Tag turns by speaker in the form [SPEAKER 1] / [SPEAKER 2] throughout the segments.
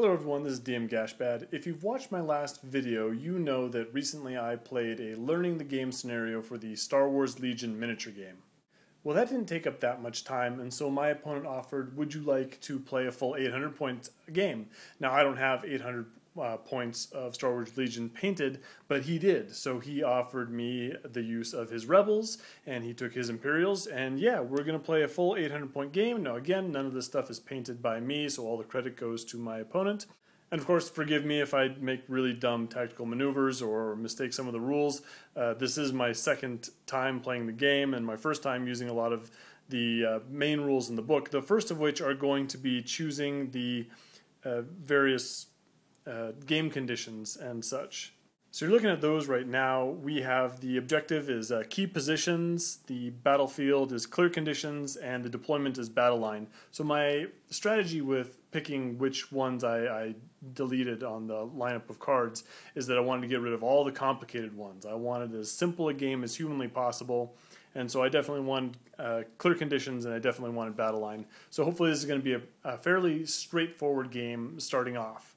[SPEAKER 1] Hello everyone, this is DM Gashbad. If you've watched my last video, you know that recently I played a learning the game scenario for the Star Wars Legion miniature game. Well, that didn't take up that much time, and so my opponent offered, would you like to play a full 800 point game? Now, I don't have 800 points of Star Wars Legion painted, but he did. So he offered me the use of his Rebels, and he took his Imperials, and yeah, we're going to play a full 800 point game. Now again, none of this stuff is painted by me, so all the credit goes to my opponent. And of course, forgive me if I make really dumb tactical maneuvers or mistake some of the rules. This is my second time playing the game, and my first time using a lot of the main rules in the book, the first of which are going to be choosing the various game conditions and such. So you're looking at those right now. We have the objective is key positions, the battlefield is clear conditions, and the deployment is battle line. So my strategy with picking which ones I deleted on the lineup of cards is that I wanted to get rid of all the complicated ones. I wanted as simple a game as humanly possible, and so I definitely wanted clear conditions, and I definitely wanted battle line. So hopefully this is going to be a fairly straightforward game starting off.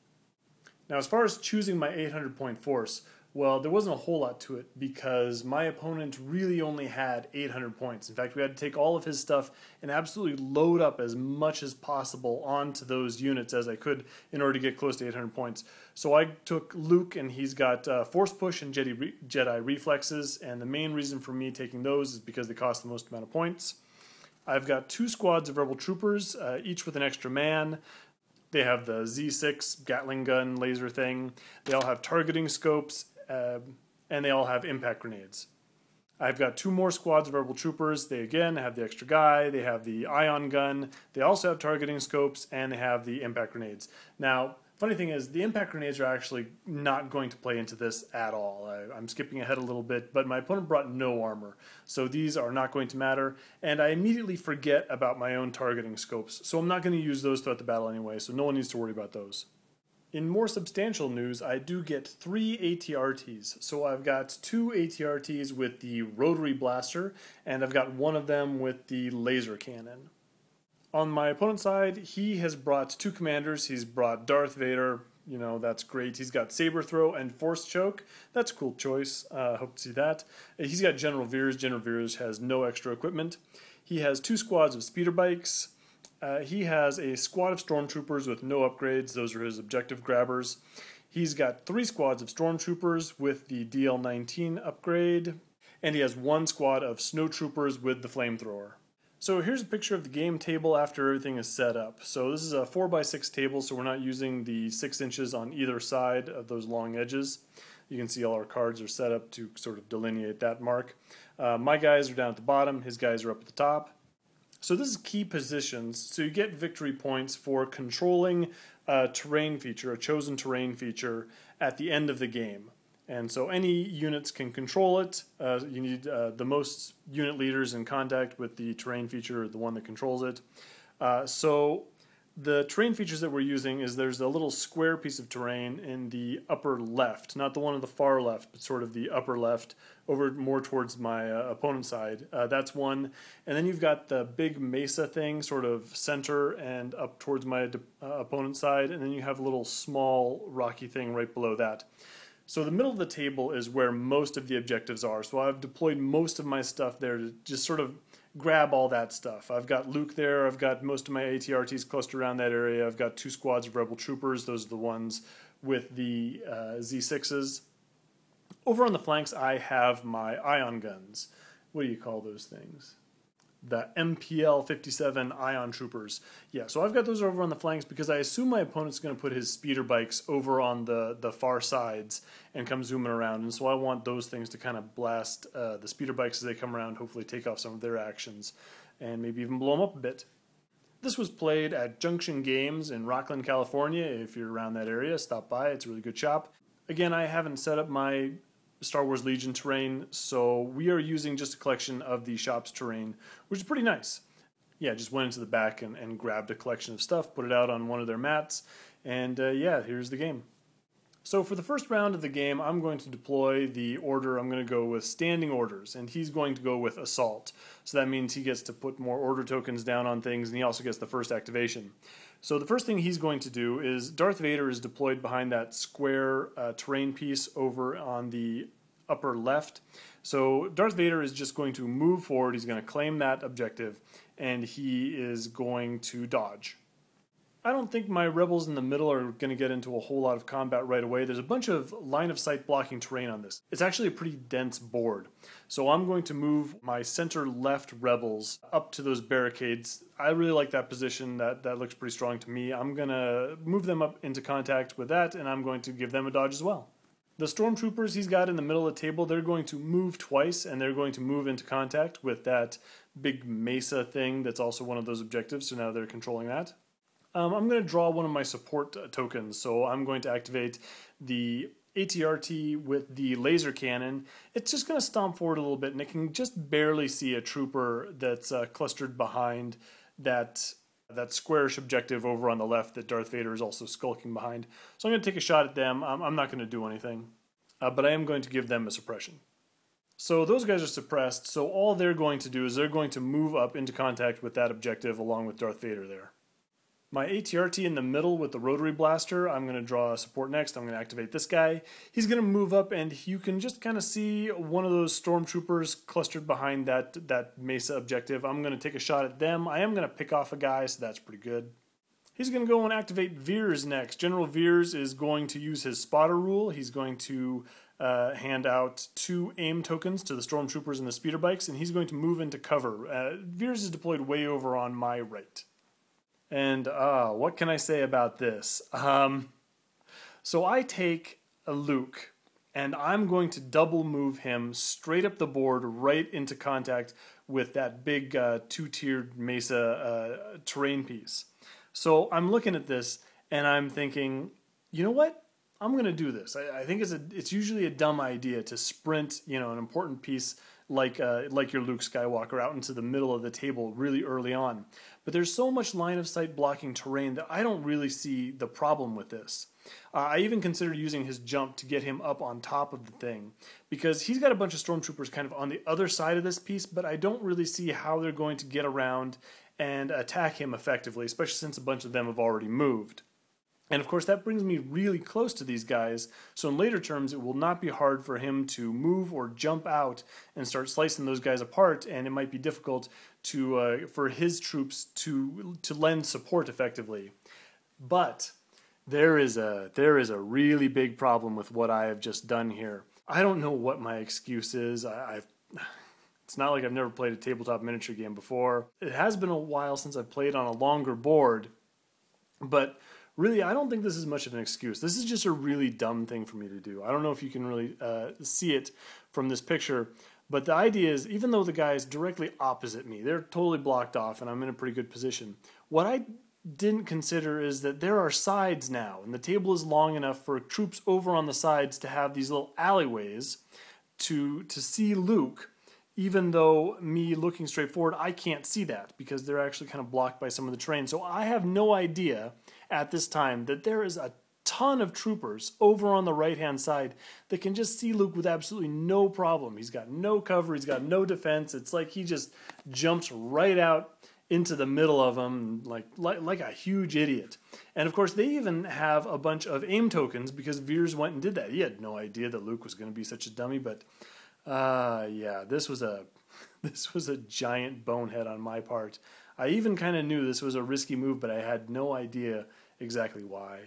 [SPEAKER 1] Now, as far as choosing my 800 point force, well, there wasn't a whole lot to it because my opponent really only had 800 points. In fact, we had to take all of his stuff and absolutely load up as much as possible onto those units as I could in order to get close to 800 points. So I took Luke, and he's got Force Push and Jedi Reflexes, and the main reason for me taking those is because they cost the most amount of points. I've got 2 squads of Rebel Troopers, each with an extra man. They have the Z6 Gatling gun laser thing. They all have targeting scopes, and they all have impact grenades. I've got 2 more squads of Rebel Troopers. They again have the extra guy. They have the ion gun. They also have targeting scopes, and they have the impact grenades. Now, funny thing is, the impact grenades are actually not going to play into this at all. I'm skipping ahead a little bit, but my opponent brought no armor, so these are not going to matter, and I immediately forget about my own targeting scopes, so I'm not going to use those throughout the battle anyway, so no one needs to worry about those. In more substantial news, I do get 3 ATRTs. So I've got 2 ATRTs with the rotary blaster, and I've got one of them with the laser cannon. On my opponent's side, he has brought 2 commanders. He's brought Darth Vader, you know, that's great. He's got Saber Throw and Force Choke. That's a cool choice. Hope to see that. He's got General Veers. General Veers has no extra equipment. He has 2 squads of speeder bikes. He has a squad of stormtroopers with no upgrades. Those are his objective grabbers. He's got 3 squads of stormtroopers with the DL-19 upgrade. And he has 1 squad of snowtroopers with the flamethrower. So here's a picture of the game table after everything is set up. So this is a 4x6 table, so we're not using the 6 inches on either side of those long edges. You can see all our cards are set up to sort of delineate that mark. My guys are down at the bottom, his guys are up at the top. So this is key positions, so you get victory points for controlling a terrain feature, a chosen terrain feature, at the end of the game. And so any units can control it. You need the most unit leaders in contact with the terrain feature, the one that controls it. So the terrain features that we're using is there's a little square piece of terrain in the upper left, not the one on the far left, but sort of the upper left, over more towards my opponent's side. That's one. And then you've got the big mesa thing, sort of center and up towards my opponent's side, and then you have a little small rocky thing right below that. So the middle of the table is where most of the objectives are. So I've deployed most of my stuff there to just sort of grab all that stuff. I've got Luke there. I've got most of my ATRTs clustered around that area. I've got 2 squads of Rebel Troopers. Those are the ones with the Z6s. Over on the flanks, I have my ion guns. What do you call those things? The MPL-57 Ion Troopers. Yeah, so I've got those over on the flanks because I assume my opponent's going to put his speeder bikes over on the far sides and come zooming around, and so I want those things to kind of blast the speeder bikes as they come around, hopefully take off some of their actions, and maybe even blow them up a bit. This was played at Junction Games in Rocklin, California. If you're around that area, stop by. It's a really good shop. Again, I haven't set up my Star Wars Legion terrain, so we are using just a collection of the shop's terrain, which is pretty nice. Yeah, just went into the back and grabbed a collection of stuff, put it out on one of their mats, and yeah, here's the game. So for the first round of the game, I'm going to deploy the order. I'm going to go with standing orders, and he's going to go with assault. So that means he gets to put more order tokens down on things, and he also gets the first activation. So the first thing he's going to do is Darth Vader is deployed behind that square terrain piece over on the upper left. So Darth Vader is just going to move forward. He's going to claim that objective, and he is going to dodge. I don't think my rebels in the middle are going to get into a whole lot of combat right away. There's a bunch of line of sight blocking terrain on this. It's actually a pretty dense board. So I'm going to move my center left rebels up to those barricades. I really like that position. That looks pretty strong to me. I'm going to move them up into contact with that, and I'm going to give them a dodge as well. The stormtroopers he's got in the middle of the table, they're going to move twice, and they're going to move into contact with that big mesa thing that's also one of those objectives, so now they're controlling that. I'm going to draw one of my support tokens, so I'm going to activate the ATRT with the laser cannon. It's just going to stomp forward a little bit, and it can just barely see a trooper that's clustered behind that squarish objective over on the left that Darth Vader is also skulking behind. So I'm going to take a shot at them. I'm not going to do anything, but I am going to give them a suppression. So those guys are suppressed, so all they're going to do is they're going to move up into contact with that objective along with Darth Vader there. My ATRT in the middle with the rotary blaster, I'm going to draw a support next. I'm going to activate this guy. He's going to move up, and you can just kind of see one of those stormtroopers clustered behind that mesa objective. I'm going to take a shot at them. I am going to pick off a guy, so that's pretty good. He's going to go and activate Veers next. General Veers is going to use his spotter rule. He's going to hand out 2 aim tokens to the stormtroopers and the speeder bikes, and he's going to move into cover. Veers is deployed way over on my right. And what can I say about this? So I take a Luke, and I'm going to double move him straight up the board right into contact with that big 2-tiered mesa terrain piece. So I'm looking at this, and I'm thinking, you know what? I'm going to do this. I think it's usually a dumb idea to sprint, an important piece like your Luke Skywalker out into the middle of the table really early on. But there's so much line of sight blocking terrain that I don't really see the problem with this. I even considered using his jump to get him up on top of the thing, because he's got a bunch of stormtroopers kind of on the other side of this piece, but I don't really see how they're going to get around and attack him effectively, especially since a bunch of them have already moved. And of course that brings me really close to these guys, so in later terms it will not be hard for him to move or jump out and start slicing those guys apart, and it might be difficult for his troops to lend support effectively. But there is a really big problem with what I have just done here. I don't know what my excuse is. It's not like I've never played a tabletop miniature game before. It has been a while since I've played on a longer board, but really, I don't think this is much of an excuse. This is just a really dumb thing for me to do. I don't know if you can really see it from this picture, but the idea is, even though the guy is directly opposite me, they're totally blocked off and I'm in a pretty good position. What I didn't consider is that there are sides now, and the table is long enough for troops over on the sides to have these little alleyways to see Luke, even though me looking straight forward, I can't see that because they're actually kind of blocked by some of the terrain. So I have no idea at this time that there is a ton of troopers over on the right-hand side that can just see Luke with absolutely no problem. He's got no cover, he's got no defense. It's like he just jumps right out into the middle of them like a huge idiot. And of course they even have a bunch of aim tokens because Veers went and did that. He had no idea that Luke was going to be such a dummy, but yeah, this was a giant bonehead on my part. I even kind of knew this was a risky move, but I had no idea exactly why.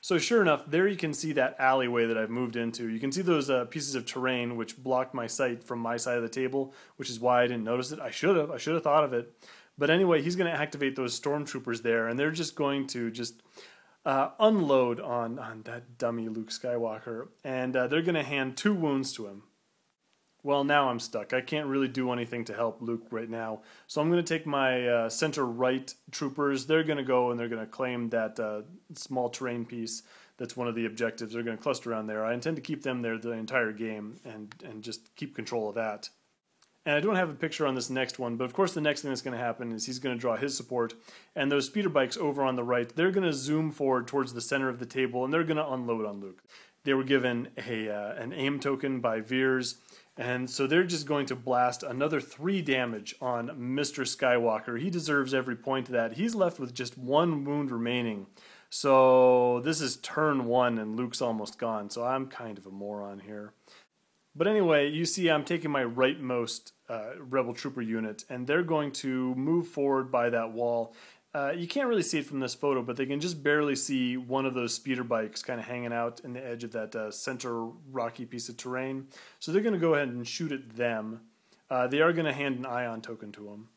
[SPEAKER 1] So sure enough, there you can see that alleyway that I've moved into. You can see those pieces of terrain which blocked my sight from my side of the table, which is why I didn't notice it. I should have thought of it. But anyway, he's going to activate those stormtroopers there, and they're just going to unload on that dummy Luke Skywalker, and they're going to hand 2 wounds to him. Well, now I'm stuck. I can't really do anything to help Luke right now. So I'm going to take my center right troopers. They're going to go and they're going to claim that small terrain piece that's one of the objectives. They're going to cluster around there. I intend to keep them there the entire game and just keep control of that. And I don't have a picture on this next one, but of course the next thing that's going to happen is he's going to draw his support, and those speeder bikes over on the right, they're going to zoom forward towards the center of the table, and they're going to unload on Luke. They were given an aim token by Veers, and so they're just going to blast another 3 damage on Mr. Skywalker. He deserves every point of that. He's left with just 1 wound remaining. So this is turn 1 and Luke's almost gone, so I'm kind of a moron here. But anyway, you see I'm taking my rightmost Rebel Trooper unit, and they're going to move forward by that wall. You can't really see it from this photo, but they can just barely see one of those speeder bikes kind of hanging out in the edge of that center rocky piece of terrain. So they're going to go ahead and shoot at them. They are going to hand an ion token to them.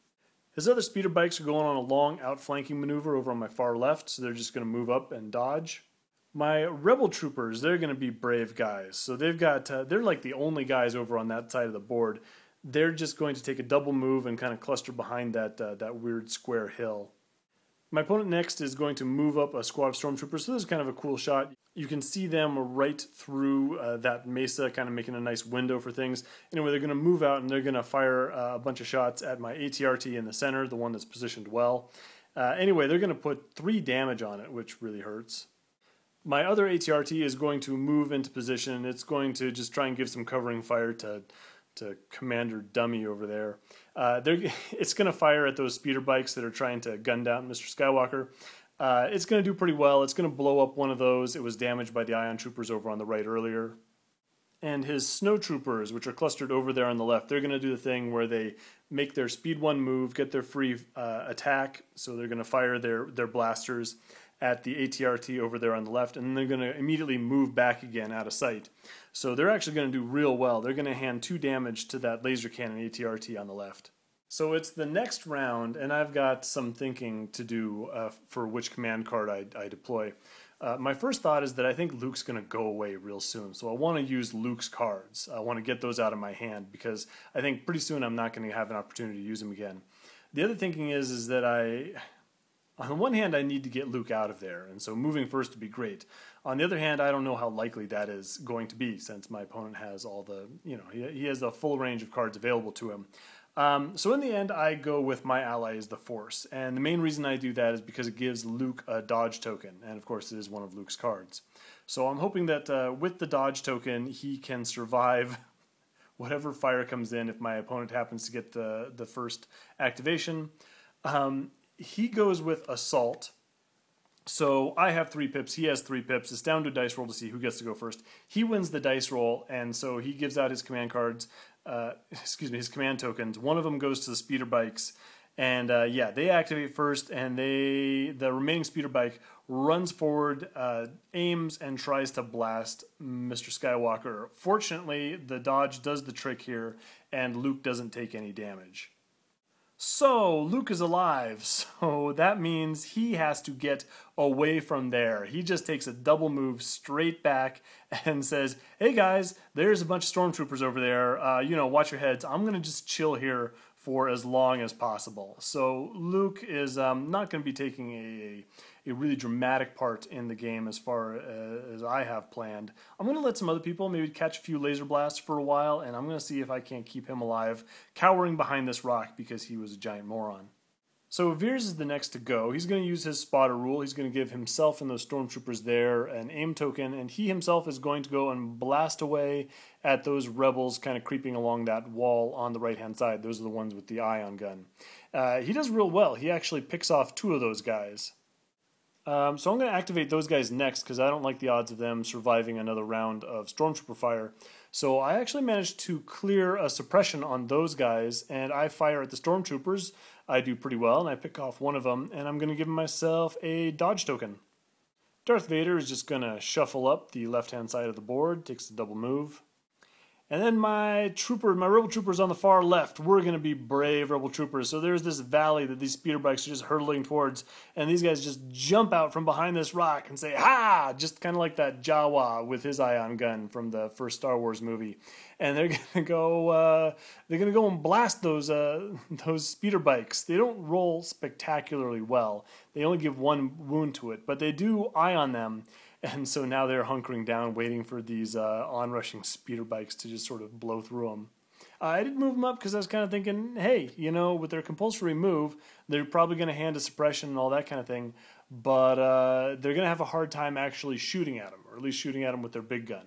[SPEAKER 1] His other speeder bikes are going on a long outflanking maneuver over on my far left, so they're just going to move up and dodge. My Rebel Troopers, they're going to be brave guys. So they've got, they're like the only guys over on that side of the board. They're just going to take a double move and kind of cluster behind that weird square hill. My opponent next is going to move up a squad of stormtroopers, so this is kind of a cool shot. You can see them right through that mesa, kind of making a nice window for things. Anyway, they're going to move out and they're going to fire a bunch of shots at my ATRT in the center, the one that's positioned well. Anyway, they're going to put 3 damage on it, which really hurts. My other ATRT is going to move into position. It's going to just try and give some covering fire to Commander Dummy over there. It's going to fire at those speeder bikes that are trying to gun down Mr. Skywalker. It's going to do pretty well. It's going to blow up one of those. It was damaged by the ion troopers over on the right earlier. And his snow troopers, which are clustered over there on the left, they're going to do the thing where they make their speed 1 move, get their free attack, so they're going to fire their blasters at the ATRT over there on the left, and then they're going to immediately move back again out of sight. So they're actually going to do real well. They're going to hand 2 damage to that laser cannon ATRT on the left. So it's the next round, and I've got some thinking to do for which command card I deploy. My first thought is that I think Luke's going to go away real soon, so I want to use Luke's cards. I want to get those out of my hand, because I think pretty soon I'm not going to have an opportunity to use them again. The other thinking is that on the one hand, I need to get Luke out of there, and so moving first would be great. On the other hand, I don't know how likely that is going to be, since my opponent has all the, he has the full range of cards available to him. So in the end, I go with my ally as the Force, and the main reason I do that is because it gives Luke a dodge token, and of course it is one of Luke's cards. So I'm hoping that with the dodge token, he can survive whatever fire comes in if my opponent happens to get the first activation. He goes with Assault. So I have 3 pips, he has 3 pips. It's down to a dice roll to see who gets to go first. He wins the dice roll, and so he gives out his command cards, his command tokens. One of them goes to the speeder bikes, and yeah, they activate first, and the remaining speeder bike runs forward, aims, and tries to blast Mr. Skywalker. Fortunately, the dodge does the trick here, and Luke doesn't take any damage. So, Luke is alive, so that means he has to get away from there. He just takes a double move straight back and says, hey guys, there's a bunch of stormtroopers over there, watch your heads. I'm going to just chill here for as long as possible. So Luke is not going to be taking a really dramatic part in the game as far as I have planned. I'm going to let some other people maybe catch a few laser blasts for a while, and I'm going to see if I can't keep him alive, cowering behind this rock because he was a giant moron. So Veers is the next to go. He's going to use his spotter rule. He's going to give himself and those stormtroopers there an aim token, and he himself is going to go and blast away at those rebels kind of creeping along that wall on the right-hand side. Those are the ones with the ion gun. He does real well. He actually picks off 2 of those guys. So I'm going to activate those guys next because I don't like the odds of them surviving another round of stormtrooper fire. So I actually managed to clear a suppression on those guys, and I fire at the stormtroopers. I do pretty well, and I pick off one of them, and I'm going to give myself a dodge token. Darth Vader is just going to shuffle up the left-hand side of the board, takes a double move. And then my rebel troopers on the far left, we're going to be brave rebel troopers. So there's this valley that these speeder bikes are just hurtling towards, and these guys just jump out from behind this rock and say, ha! Just kind of like that Jawa with his ion gun from the first Star Wars movie. And they're going to go and blast those speeder bikes. They don't roll spectacularly well. They only give 1 wound to it, but they do ion them. And so now they're hunkering down, waiting for these onrushing speeder bikes to just sort of blow through them. I did move them up because I was kind of thinking, hey, you know, with their compulsory move, they're probably going to hand a suppression and all that kind of thing, but they're going to have a hard time actually shooting at them, or at least shooting at them with their big gun.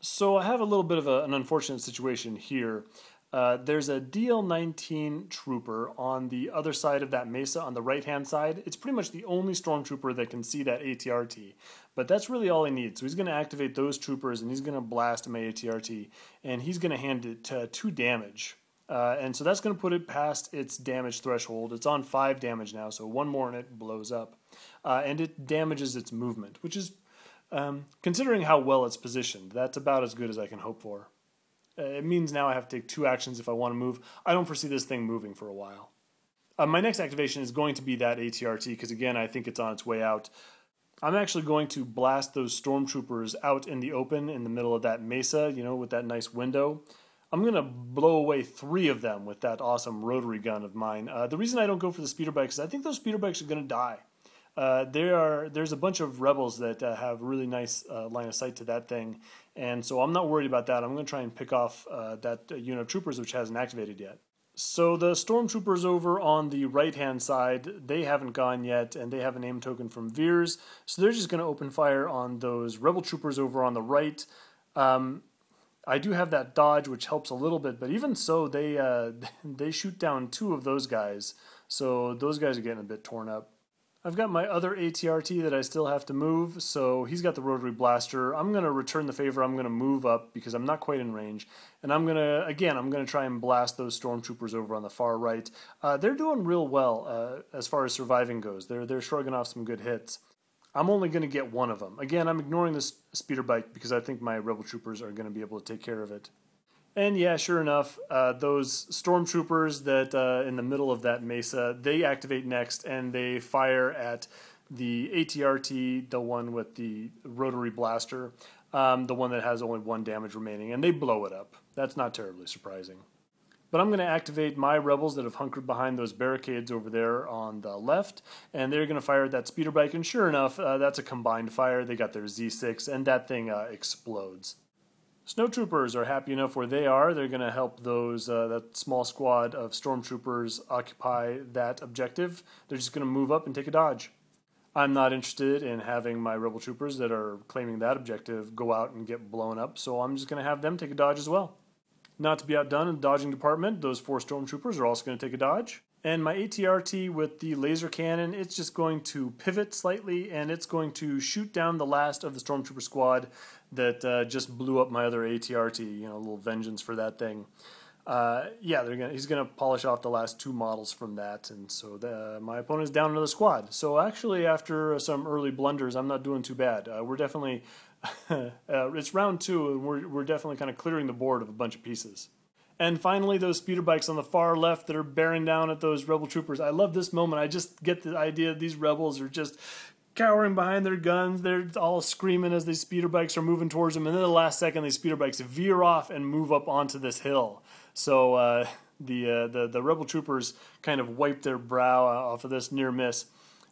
[SPEAKER 1] So I have a little bit of an unfortunate situation here. There's a DL-19 trooper on the other side of that mesa on the right-hand side. It's pretty much the only stormtrooper that can see that ATRT, but that's really all he needs. So he's going to activate those troopers, and he's going to blast my ATRT, and he's going to hand it 2 damage. And so that's going to put it past its damage threshold. It's on 5 damage now, so 1 more and it blows up. And it damages its movement, which is, considering how well it's positioned, that's about as good as I can hope for. It means now I have to take 2 actions if I want to move. I don't foresee this thing moving for a while. My next activation is going to be that ATRT, because again, I think it's on its way out. I'm actually going to blast those stormtroopers out in the open in the middle of that mesa, you know, with that nice window. I'm going to blow away 3 of them with that awesome rotary gun of mine. The reason I don't go for the speeder bikes is I think those speeder bikes are going to die. There's a bunch of rebels that have really nice line of sight to that thing, and so I'm not worried about that. I'm going to try and pick off that unit of troopers which hasn't activated yet. So the stormtroopers over on the right-hand side, they haven't gone yet, and they have an aim token from Veers, so they're just going to open fire on those rebel troopers over on the right. I do have that dodge, which helps a little bit, but even so, they shoot down 2 of those guys, so those guys are getting a bit torn up. I've got my other ATRT that I still have to move, so he's got the rotary blaster. I'm going to return the favor. I'm going to move up because I'm not quite in range. And I'm going to try and blast those stormtroopers over on the far right. They're doing real well as far as surviving goes. They're shrugging off some good hits. I'm only going to get 1 of them. Again, I'm ignoring this speeder bike because I think my rebel troopers are going to be able to take care of it. And yeah, sure enough, those stormtroopers that in the middle of that mesa, they activate next and they fire at the ATRT, the one with the rotary blaster, the one that has only 1 damage remaining, and they blow it up. That's not terribly surprising. But I'm going to activate my rebels that have hunkered behind those barricades over there on the left, and they're going to fire at that speeder bike, and sure enough, that's a combined fire. They got their Z6, and that thing explodes. Snowtroopers are happy enough where they are. They're going to help those that small squad of stormtroopers occupy that objective. They're just going to move up and take a dodge. I'm not interested in having my rebel troopers that are claiming that objective go out and get blown up, so I'm just going to have them take a dodge as well. Not to be outdone in the dodging department, those 4 stormtroopers are also going to take a dodge. And my ATRT with the laser cannon, it's just going to pivot slightly, and it's going to shoot down the last of the stormtrooper squad that just blew up my other ATRT, you know, a little vengeance for that thing. Yeah, he's going to polish off the last 2 models from that, and so my opponent is down another squad. So actually, after some early blunders, I'm not doing too bad. We're definitely, it's round 2, and we're definitely kind of clearing the board of a bunch of pieces. And finally, those speeder bikes on the far left that are bearing down at those rebel troopers. I love this moment. I just get the idea these rebels are just cowering behind their guns. They're all screaming as these speeder bikes are moving towards them. And then the last second, these speeder bikes veer off and move up onto this hill. So the rebel troopers kind of wipe their brow off of this near miss.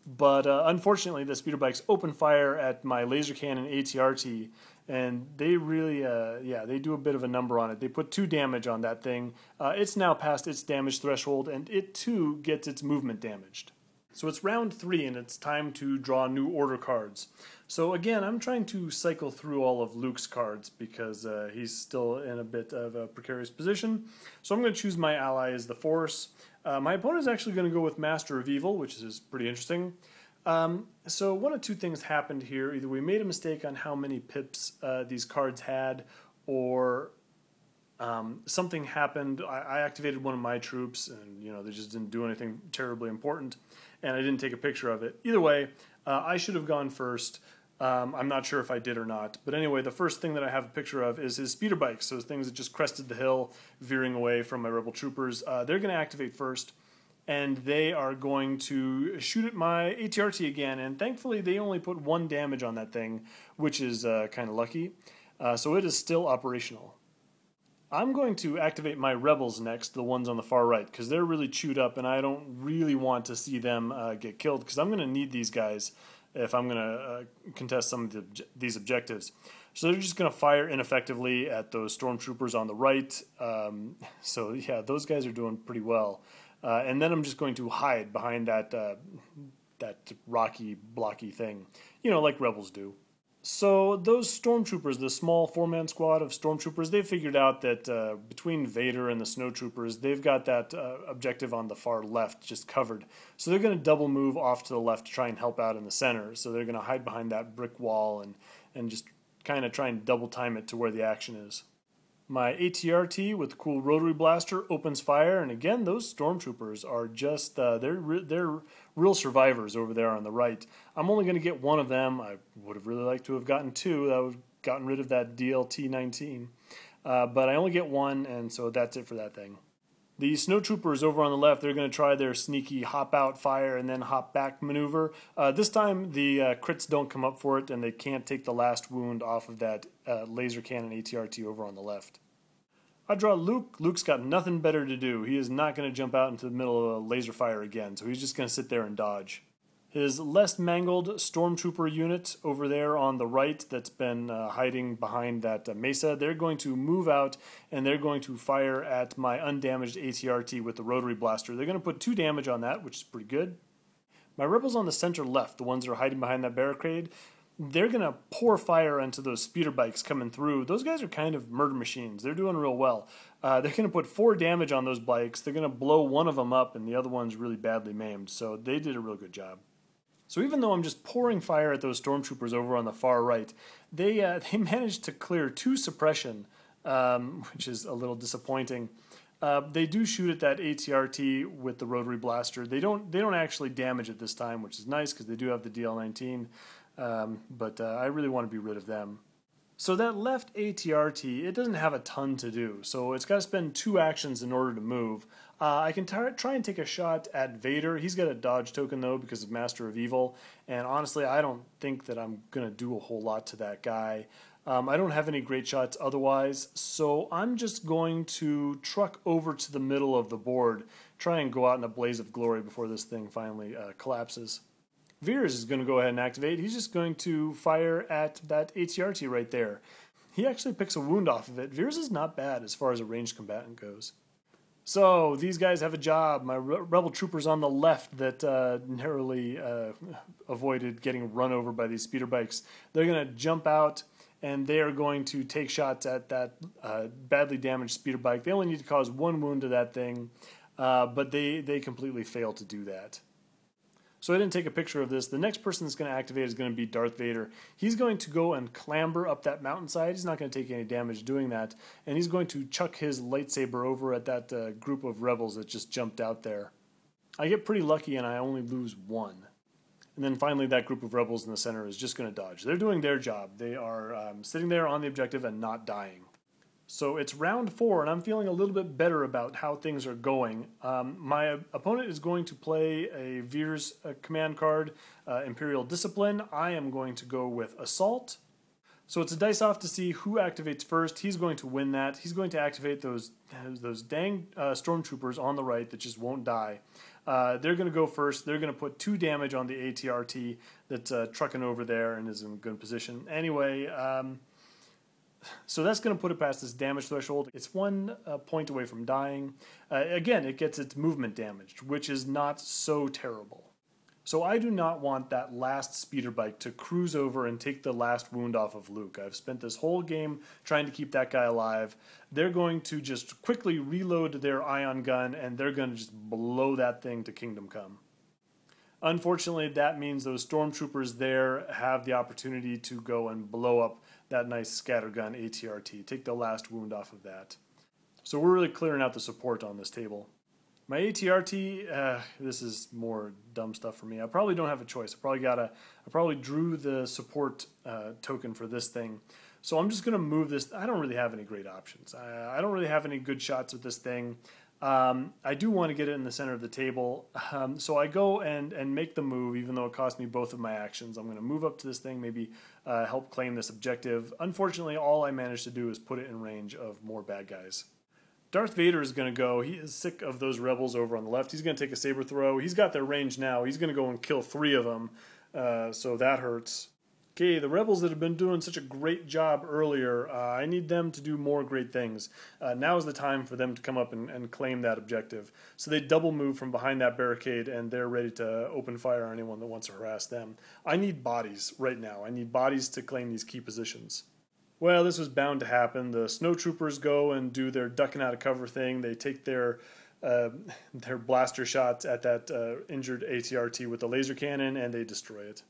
[SPEAKER 1] But unfortunately, the speeder bikes open fire at my laser cannon ATRT, and they really, they do a bit of a number on it. They put 2 damage on that thing. It's now past its damage threshold, and it too gets its movement damaged. So it's round 3, and it's time to draw new order cards. So again, I'm trying to cycle through all of Luke's cards because he's still in a bit of a precarious position. So I'm going to choose my ally as the Force. My opponent is actually going to go with Master of Evil, which is pretty interesting. So one of 2 things happened here. Either we made a mistake on how many pips these cards had, or something happened. I activated one of my troops, and you know they just didn't do anything terribly important, and I didn't take a picture of it. Either way, I should have gone first. I'm not sure if I did or not, but anyway, the first thing that I have a picture of is his speeder bikes, those things that just crested the hill, veering away from my rebel troopers. They're going to activate first, and they are going to shoot at my ATRT again, and thankfully they only put 1 damage on that thing, which is kind of lucky, so it is still operational. I'm going to activate my rebels next, the ones on the far right, because they're really chewed up, and I don't really want to see them get killed, because I'm going to need these guys if I'm going to contest some of these objectives. So they're just going to fire ineffectively at those stormtroopers on the right. So yeah, those guys are doing pretty well. And then I'm just going to hide behind that rocky, blocky thing, you know, like rebels do. So those stormtroopers, the small four-man squad of stormtroopers, they figured out that between Vader and the snowtroopers, they've got that objective on the far left just covered. So they're going to double move off to the left to try and help out in the center. So they're going to hide behind that brick wall and just kind of try and double time it to where the action is. My ATRT with the cool rotary blaster opens fire, and again, those stormtroopers are just, they're real survivors over there on the right. I'm only going to get one of them. I would have really liked to have gotten two. That would have gotten rid of that DLT-19. But I only get one, and so that's it for that thing. The snowtroopers over on the left, they're going to try their sneaky hop-out fire and then hop-back maneuver. This time, the crits don't come up for it, and they can't take the last wound off of that laser cannon ATRT over on the left. I draw Luke. Luke's got nothing better to do. He is not going to jump out into the middle of a laser fire again, so he's just going to sit there and dodge. His less mangled stormtrooper unit over there on the right that's been hiding behind that mesa, they're going to move out and they're going to fire at my undamaged ATRT with the rotary blaster. They're going to put 2 damage on that, which is pretty good. My rebels on the center left, the ones that are hiding behind that barricade, they're going to pour fire into those speeder bikes coming through. Those guys are kind of murder machines. They're doing real well. They're going to put 4 damage on those bikes. They're going to blow one of them up and the other one's really badly maimed. So they did a real good job. So even though I'm just pouring fire at those stormtroopers over on the far right, they managed to clear 2 suppression, which is a little disappointing. They do shoot at that ATRT with the rotary blaster. They don't actually damage it this time, which is nice because they do have the DL-19. But I really want to be rid of them. So that left ATRT, it doesn't have a ton to do, so it's got to spend 2 actions in order to move. I can try and take a shot at Vader. He's got a dodge token though because of Master of Evil, and honestly I don't think that I'm going to do a whole lot to that guy. I don't have any great shots otherwise, so I'm just going to truck over to the middle of the board, try and go out in a blaze of glory before this thing finally collapses. Veers is going to go ahead and activate. He's just going to fire at that ATRT right there. He actually picks a wound off of it. Veers is not bad as far as a ranged combatant goes. So these guys have a job. My rebel troopers on the left that narrowly avoided getting run over by these speeder bikes, they're going to jump out and they are going to take shots at that badly damaged speeder bike. They only need to cause 1 wound to that thing, but they completely fail to do that. So I didn't take a picture of this. The next person that's going to activate is going to be Darth Vader. He's going to go and clamber up that mountainside. He's not going to take any damage doing that. And he's going to chuck his lightsaber over at that group of rebels that just jumped out there. I get pretty lucky and I only lose 1. And then finally that group of rebels in the center is just going to dodge. They're doing their job. They are sitting there on the objective and not dying. So it's round 4, and I'm feeling a little bit better about how things are going. My opponent is going to play a Veers command card, Imperial Discipline. I am going to go with Assault. So it's a dice off to see who activates first. He's going to win that. He's going to activate those dang stormtroopers on the right that just won't die. They're going to go first. They're going to put 2 damage on the ATRT that's trucking over there and is in good position. Anyway, so that's going to put it past this damage threshold. It's 1 point away from dying. Again, it gets its movement damaged, which is not so terrible. So I do not want that last speeder bike to cruise over and take the last wound off of Luke. I've spent this whole game trying to keep that guy alive. They're going to just quickly reload their ion gun, and they're going to just blow that thing to Kingdom Come. Unfortunately, that means those stormtroopers there have the opportunity to go and blow up that nice scattergun ATRT, take the last wound off of that. So we're really clearing out the support on this table. My ATRT, this is more dumb stuff for me. I probably don't have a choice. I probably drew the support token for this thing. So I'm just going to move this. I don't really have any great options. I don't really have any good shots with this thing. I do want to get it in the center of the table, so I go and make the move, even though it cost me both of my actions. I'm going to move up to this thing, maybe help claim this objective. Unfortunately, all I managed to do is put it in range of more bad guys. Darth Vader is going to go. He is sick of those rebels over on the left. He's going to take a saber throw. He's got their range now. He's going to go and kill 3 of them, so that hurts. Okay, the rebels that have been doing such a great job earlier, I need them to do more great things. Now is the time for them to come up and claim that objective. So they double move from behind that barricade, and they're ready to open fire on anyone that wants to harass them. I need bodies right now. I need bodies to claim these key positions. Well, this was bound to happen. The snowtroopers go and do their ducking out of cover thing. They take their blaster shots at that injured ATRT with the laser cannon, and they destroy it.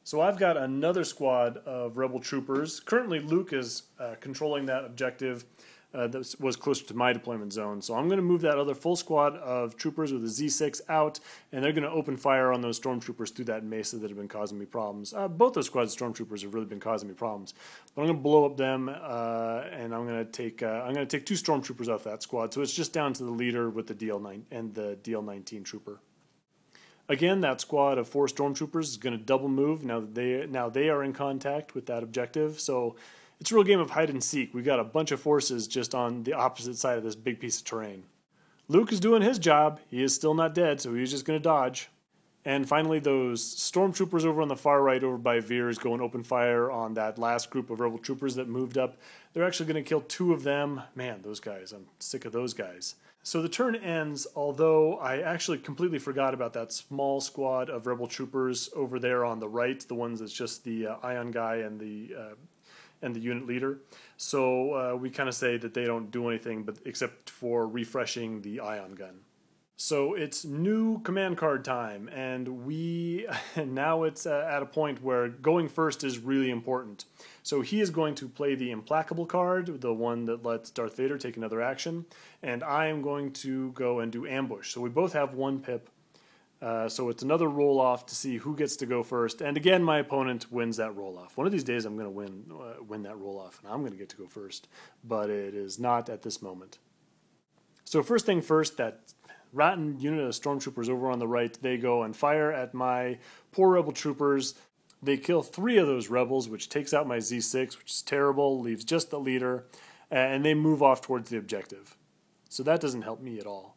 [SPEAKER 1] So I've got another squad of rebel troopers. Currently Luke is controlling that objective that was closer to my deployment zone. So I'm going to move that other full squad of troopers with a Z6 out, and they're going to open fire on those stormtroopers through that mesa that have been causing me problems. Both those squads of stormtroopers have really been causing me problems. But I'm going to blow up them, and I'm going to take 2 stormtroopers off that squad. So it's just down to the leader with the DL9 and the DL19 trooper. Again, that squad of 4 stormtroopers is going to double move now they are in contact with that objective. So it's a real game of hide and seek. We've got a bunch of forces just on the opposite side of this big piece of terrain. Luke is doing his job. He is still not dead, so he's just going to dodge. And finally, those stormtroopers over on the far right over by Veers go and open fire on that last group of rebel troopers that moved up. They're actually going to kill 2 of them. Man, those guys, I'm sick of those guys. So the turn ends, although I actually completely forgot about that small squad of rebel troopers over there on the right, the ones that's just the Ion guy and the unit leader. So we kind of say that they don't do anything but except for refreshing the Ion gun. So it's new command card time, and now it's at a point where going first is really important. So he is going to play the implacable card, the one that lets Darth Vader take another action, and I am going to go and do ambush. So we both have 1 pip. So it's another roll-off to see who gets to go first. And again, my opponent wins that roll-off. One of these days I'm going to win that roll-off, and I'm going to get to go first. But it is not at this moment. So first thing first, that rotten unit of stormtroopers over on the right, they go and fire at my poor rebel troopers. They kill 3 of those rebels, which takes out my Z6, which is terrible, leaves just the leader, and they move off towards the objective. So that doesn't help me at all.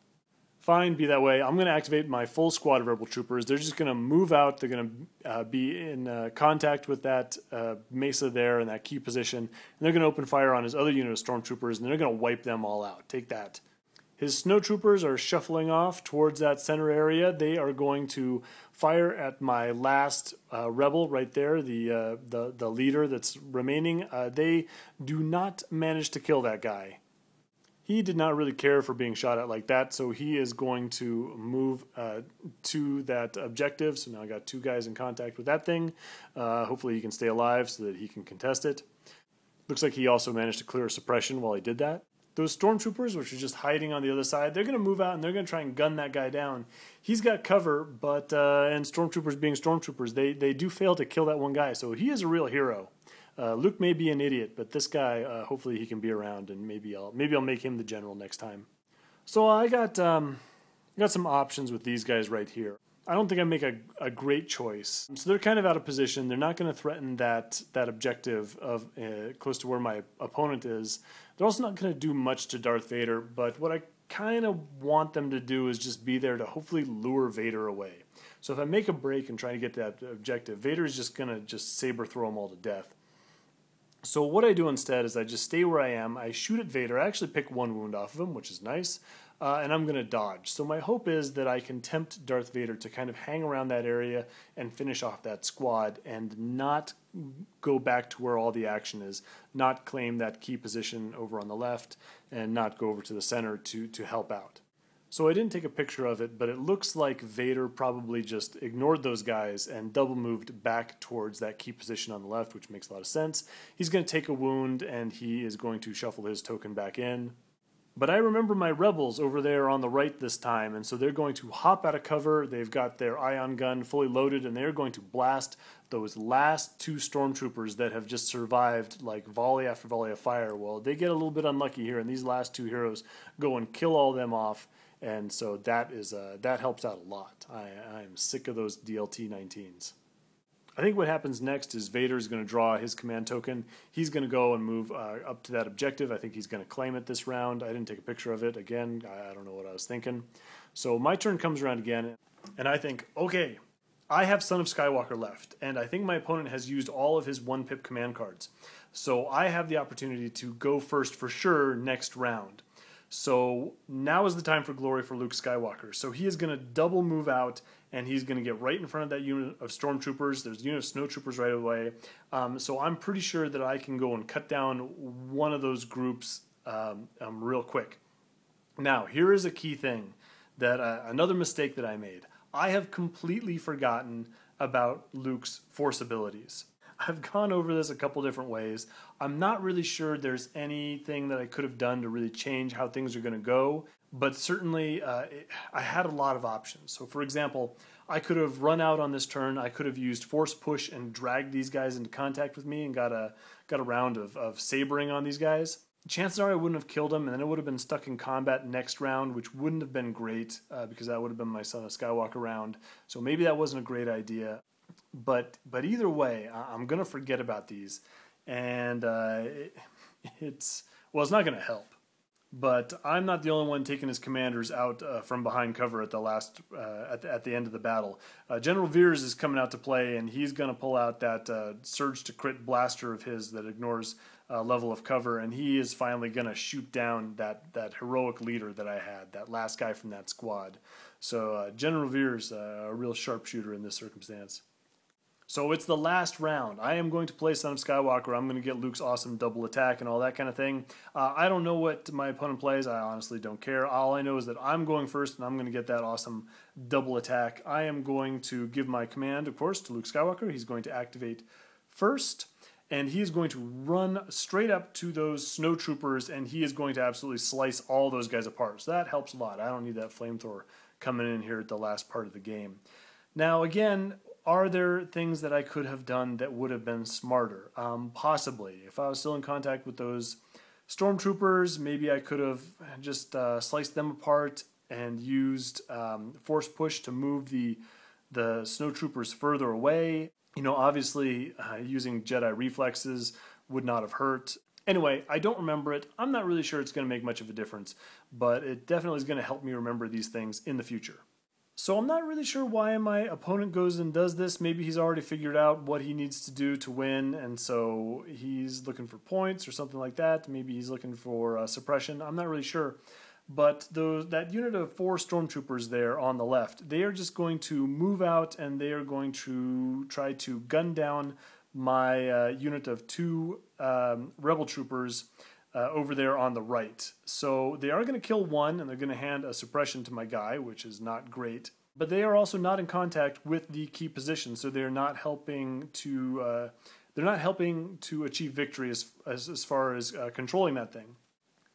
[SPEAKER 1] Fine, be that way. I'm going to activate my full squad of rebel troopers. They're just going to move out. They're going to be in contact with that mesa there in that key position, and they're going to open fire on his other unit of stormtroopers, and they're going to wipe them all out. Take that. His snowtroopers are shuffling off towards that center area. They are going to fire at my last rebel right there, the leader that's remaining. They do not manage to kill that guy. He did not really care for being shot at like that, so he is going to move to that objective. So now I got 2 guys in contact with that thing. Hopefully he can stay alive so that he can contest it. Looks like he also managed to clear a suppression while he did that. Those stormtroopers, which are just hiding on the other side, they're going to move out and they're going to try and gun that guy down. He's got cover, but and stormtroopers being stormtroopers, they do fail to kill that one guy, so he is a real hero. Luke may be an idiot, but this guy, hopefully he can be around, and maybe I'll make him the general next time. So I got some options with these guys right here. I don't think I make a great choice. So they're kind of out of position. They're not going to threaten that objective of close to where my opponent is. They're also not going to do much to Darth Vader, but what I kind of want them to do is just be there to hopefully lure Vader away. So if I make a break and try to get that objective, Vader is just going to just saber throw them all to death. So what I do instead is I just stay where I am. I shoot at Vader. I actually pick 1 wound off of him, which is nice. And I'm going to dodge. So my hope is that I can tempt Darth Vader to kind of hang around that area and finish off that squad and not go back to where all the action is, not claim that key position over on the left, and not go over to the center to help out. So I didn't take a picture of it, but it looks like Vader probably just ignored those guys and double moved back towards that key position on the left, which makes a lot of sense. He's going to take a wound, and he is going to shuffle his token back in. But I remember my rebels over there on the right this time, and so they're going to hop out of cover. They've got their ion gun fully loaded, and they're going to blast those last 2 stormtroopers that have just survived like volley after volley of fire. Well, they get a little bit unlucky here, and these last 2 heroes go and kill all them off, and so that helps out a lot. I am sick of those DLT-19s. I think what happens next is Vader's going to draw his command token. He's going to go and move up to that objective. I think he's going to claim it this round. I didn't take a picture of it. Again, I don't know what I was thinking. So my turn comes around again, and I think, okay, I have Son of Skywalker left, and I think my opponent has used all of his 1-pip command cards. So I have the opportunity to go first for sure next round. So now is the time for glory for Luke Skywalker. So he is going to double move out, and he's going to get right in front of that unit of stormtroopers. There's a unit of snowtroopers right away. So I'm pretty sure that I can go and cut down one of those groups real quick. Now, here is a key thing, that another mistake that I made. I have completely forgotten about Luke's force abilities. I've gone over this a couple different ways. I'm not really sure there's anything that I could have done to really change how things are going to go, but certainly I had a lot of options. So for example, I could have run out on this turn. I could have used force push and dragged these guys into contact with me and got a round of sabering on these guys. Chances are I wouldn't have killed him, and then I would have been stuck in combat next round, which wouldn't have been great because that would have been my Son of Skywalker round. So maybe that wasn't a great idea. But either way, I'm going to forget about these, and it's not going to help. But I'm not the only one taking his commanders out from behind cover at the last at the end of the battle. General Veers is coming out to play, and he's going to pull out that surge to crit blaster of his that ignores level of cover, and he is finally going to shoot down that heroic leader that I had, that last guy from that squad. So General Veers, a real sharpshooter in this circumstance. So it's the last round. I am going to play Son of Skywalker. I'm going to get Luke's awesome double attack and all that kind of thing. I don't know what my opponent plays. I honestly don't care. All I know is that I'm going first, and I'm going to get that awesome double attack. I am going to give my command, of course, to Luke Skywalker. He's going to activate first, and he is going to run straight up to those snowtroopers, and he is going to absolutely slice all those guys apart. So that helps a lot. I don't need that flamethrower coming in here at the last part of the game. Now, again, are there things that I could have done that would have been smarter? Possibly. If I was still in contact with those stormtroopers, maybe I could have just sliced them apart and used force push to move the snowtroopers further away. You know, obviously using Jedi reflexes would not have hurt. Anyway, I don't remember it. I'm not really sure it's going to make much of a difference, but it definitely is going to help me remember these things in the future. So I'm not really sure why my opponent goes and does this. Maybe he's already figured out what he needs to do to win, and so he's looking for points or something like that. Maybe he's looking for suppression. I'm not really sure. But that unit of 4 stormtroopers there on the left, they are just going to move out, and they are going to try to gun down my unit of 2 rebel troopers over there on the right. So they are going to kill one, and they're going to hand a suppression to my guy, which is not great. But they are also not in contact with the key position, so they're not helping to achieve victory as far as controlling that thing.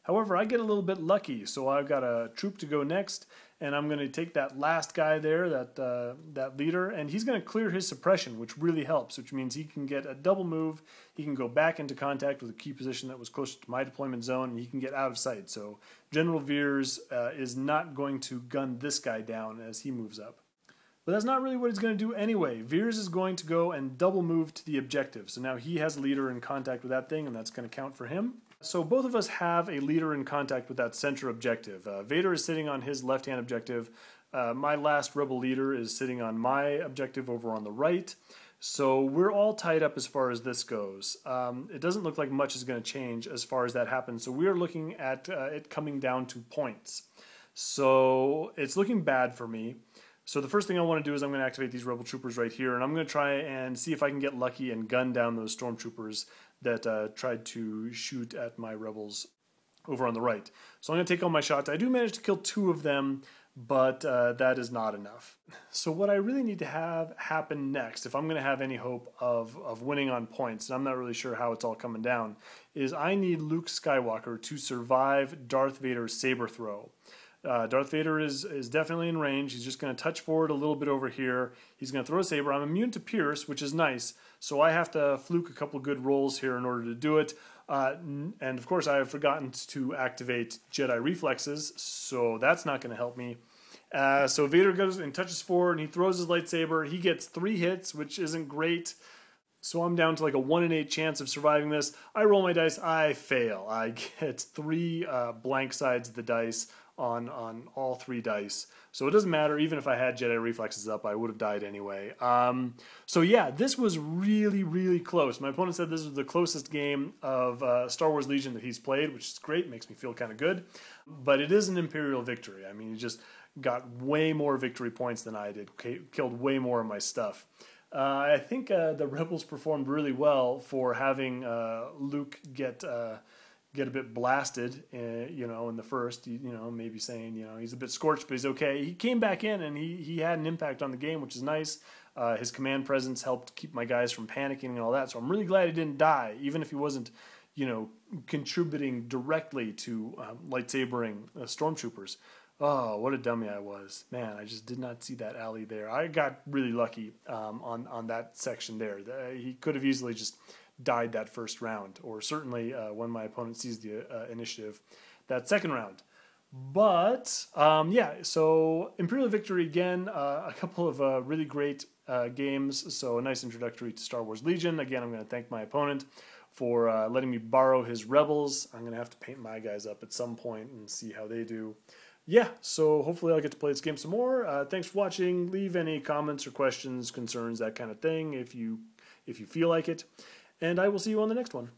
[SPEAKER 1] However, I get a little bit lucky, so I've got a troop to go next, and I'm going to take that last guy there, that leader, and he's going to clear his suppression, which really helps, which means he can get a double move, he can go back into contact with a key position that was closer to my deployment zone, and he can get out of sight. So General Veers is not going to gun this guy down as he moves up. But that's not really what he's going to do anyway. Veers is going to go and double move to the objective. So now he has a leader in contact with that thing, and that's going to count for him. So both of us have a leader in contact with that center objective. Vader is sitting on his left-hand objective. My last rebel leader is sitting on my objective over on the right. So we're all tied up as far as this goes. It doesn't look like much is going to change as far as that happens. So we're looking at it coming down to points. So it's looking bad for me. So the first thing I want to do is I'm going to activate these rebel troopers right here, and I'm going to try and see if I can get lucky and gun down those stormtroopers that tried to shoot at my rebels over on the right. So I'm going to take all my shots. I do manage to kill 2 of them, but that is not enough. So what I really need to have happen next, if I'm going to have any hope of winning on points, and I'm not really sure how it's all coming down, is I need Luke Skywalker to survive Darth Vader's saber throw. Darth Vader is definitely in range. He's just going to touch forward a little bit over here. He's going to throw a saber. I'm immune to pierce, which is nice, so I have to fluke a couple good rolls here in order to do it. And of course, I have forgotten to activate Jedi reflexes, so that's not going to help me. So Vader goes and touches forward, and he throws his lightsaber. He gets 3 hits, which isn't great. So I'm down to like a 1 in 8 chance of surviving this. I roll my dice, I fail. I get 3 blank sides of the dice on all 3 dice. So it doesn't matter, even if I had Jedi Reflexes up, I would have died anyway. So yeah, this was really, really close. My opponent said this was the closest game of Star Wars Legion that he's played, which is great, makes me feel kind of good. But it is an Imperial victory. I mean, he just got way more victory points than I did, killed way more of my stuff. I think the Rebels performed really well for having Luke get a bit blasted, you know, in the first, you know, maybe saying, you know, he's a bit scorched, but he's okay. He came back in and he had an impact on the game, which is nice. His command presence helped keep my guys from panicking and all that. So I'm really glad he didn't die, even if he wasn't, you know, contributing directly to lightsabering stormtroopers. Oh, what a dummy I was. Man, I just did not see that alley there. I got really lucky on that section there. He could have easily just died that first round, or certainly when my opponent sees the initiative that second round. But yeah, so Imperial victory again, a couple of really great games, so a nice introductory to Star Wars Legion. Again, I'm going to thank my opponent for letting me borrow his Rebels. I'm going to have to paint my guys up at some point and see how they do. Yeah, so hopefully I'll get to play this game some more. Thanks for watching. Leave any comments or questions, concerns, that kind of thing, if you feel like it. And I will see you on the next one.